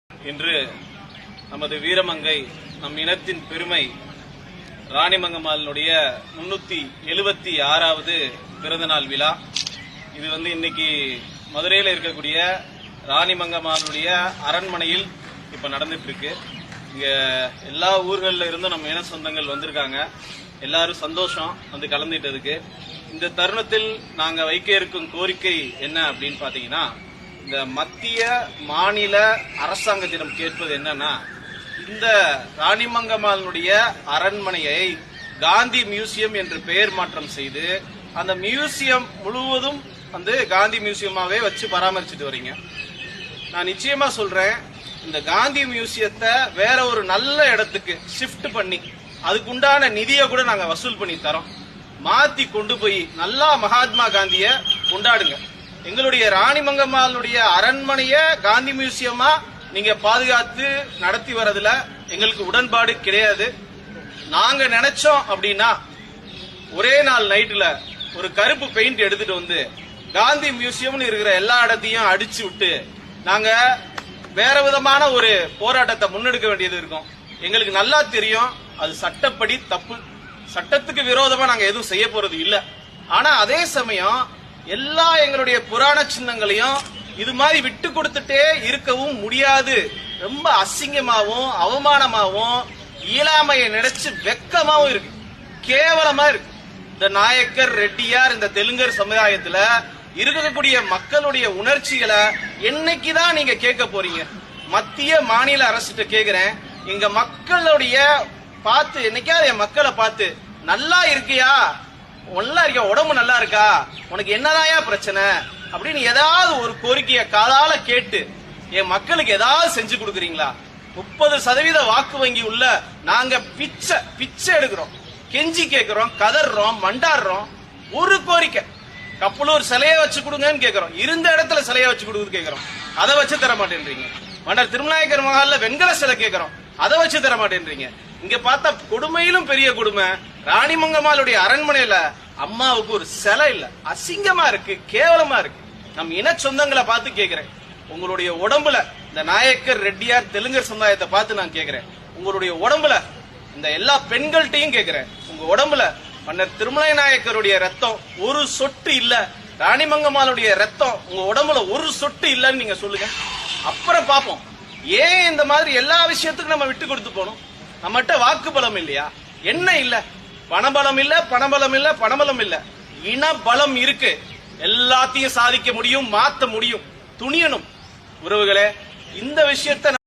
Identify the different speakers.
Speaker 1: இன்று நமது வீரமங்கை நம் இனத்தின் பெருமை ராணிமங்கம்மாளுடைய 376வது பிறந்தநாள் விழா. இது இன்னைக்கு மதுரையில் இருக்கக்கூடிய ராணிமங்கம்மாளுடைய அரண்மனையில் இப்ப நடந்துட்டு இருக்கு. இங்க எல்லா ஊர்களில் இருந்தும் நம்ம இன சொந்தங்கள் வந்திருக்காங்க. எல்லாரும் சந்தோஷம் வந்து கலந்துட்டதுக்கு. இந்த தருணத்தில் நாங்க வைக்க இருக்கும் கோரிக்கை என்ன அப்படின்னு பாத்தீங்கன்னா, இந்த மத்திய மாநில அரசாங்கத்திடம் கேட்பது என்னன்னா, இந்த ராணிமங்கம்மாளுடைய அரண்மனையை காந்தி மியூசியம் என்று பெயர் மாற்றம் செய்து அந்த மியூசியம் முழுவதும் காந்தி மியூசியமாவே வச்சு பராமரிச்சுட்டு வரீங்க. நான் நிச்சயமா சொல்றேன், இந்த காந்தி மியூசியத்தை வேற ஒரு நல்ல இடத்துக்கு ஷிஃப்ட் பண்ணி அதுக்குண்டான நிதியை கூட நாங்க வசூல் பண்ணி தரோம். மாத்தி கொண்டு போய் நல்லா மகாத்மா காந்திய கொண்டாடுங்க. எங்களுடைய ராணிமங்கம்மாளுடைய அரண்மனைய காந்தி மியூசியமா நீங்க பாதுகாத்து நடத்தி வரதுல எங்களுக்கு உடன்பாடு கிடையாது. நாங்க நினைச்சோம் அப்படின்னா ஒரே நாள் நைட்ல ஒரு கருப்பு பெயிண்ட் எடுத்துட்டு வந்து காந்தி மியூசியம்னு இருக்கிற எல்லா இடத்தையும் அடிச்சு விட்டு நாங்க வேற விதமான ஒரு போராட்டத்தை முன்னெடுக்க வேண்டியது இருக்கும். எங்களுக்கு நல்லா தெரியும் அது சட்டப்படி தப்பு. சட்டத்துக்கு விரோதமா நாங்க எதுவும் செய்ய போறது இல்ல. ஆனா அதே சமயம் எல்லா எங்களுடைய புராண சின்னங்களையும் இது மாதிரி விட்டு கொடுத்துட்டே இருக்கவும் முடியாது. ரொம்ப அசிங்கமாவும் அவமானமாவும் இயலாமையை நினைச்சு வெக்கமாவும் இருக்கு, கேவலமா இருக்கு. இந்த நாயக்கர், ரெட்டியார், இந்த தெலுங்கர் சமுதாயத்துல இருக்கக்கூடிய மக்களுடைய உணர்ச்சிகளை என்னைக்குதான் நீங்க கேட்க போறீங்க? மத்திய மாநில அரசுகிட்ட கேக்குறேன், எங்க மக்களுடைய பார்த்து என்னைக்காவது என் மக்களை பார்த்து நல்லா இருக்கியா, நல்லா இருக்கியா, உடம்பு நல்லா இருக்கா, உனக்கு என்னதாயா பிரச்சனை அப்படின்னு ஏதாவது ஒரு கோரிக்கையை காலால கேட்டு என் மக்களுக்கு ஏதாவது செஞ்சு கொடுக்குறீங்களா? 30% வாக்கு வங்கி உள்ள நாங்க பிச்சை எடுக்கிறோம், கெஞ்சி கேட்கிறோம், கதறோம், மண்டாடுறோம். ஒரு கோரிக்கை, கப்பலூர் சிலையை வச்சு கொடுங்கன்னு கேட்கிறோம், இருந்த இடத்துல சிலையை வச்சு கொடுக்குறது கேட்கிறோம், அதை வச்சு தர மாட்டேன்றீங்க. மன்னர் திருநாயக்கர் மகால்ல வெண்கல சிலை கேட்கிறோம், அதை வச்சு தர மாட்டேன்றீங்க. இங்க பார்த்தா கொடுமையிலும் பெரிய கொடுமை, ராணிமங்கம்மாளுடைய அரண்மனையில அம்மாவுக்கு ஒரு சிலை இல்ல. அசிங்கமா இருக்கு, கேவலமா இருக்கு. நம் இன சொந்தங்களை பார்த்து கேட்கிறேன், உங்களுடைய உடம்புல இந்த நாயக்கர், ரெட்டியார், தெலுங்கர் சமுதாயத்தை பார்த்து நான் கேட்கிறேன், உங்களுடைய உடம்புல இந்த எல்லா பெண்கள்கிட்டையும் கேட்கிறேன், உங்க உடம்புல மன்னர் திருமலை நாயக்கருடைய ரத்தம் ஒரு சொட்டு இல்ல, ராணிமங்கம்மாளுடைய ரத்தம் உங்க உடம்புல ஒரு சொட்டு இல்லன்னு நீங்க சொல்லுங்க. அப்புறம் பாப்போம். ஏன் இந்த மாதிரி எல்லா விஷயத்துக்கும் நம்ம விட்டு கொடுத்து போனோம்? நம்மகிட்ட வாக்கு பலம் இல்லையா? என்ன இல்ல? பணபலம் இல்ல, பணபலம் இல்ல, பணபலம் இல்ல, இன பலம் இருக்கு. எல்லாத்தையும் சாதிக்க முடியும், மாத்த முடியும். துணியணும். உறவுகளே, இந்த விஷயத்தை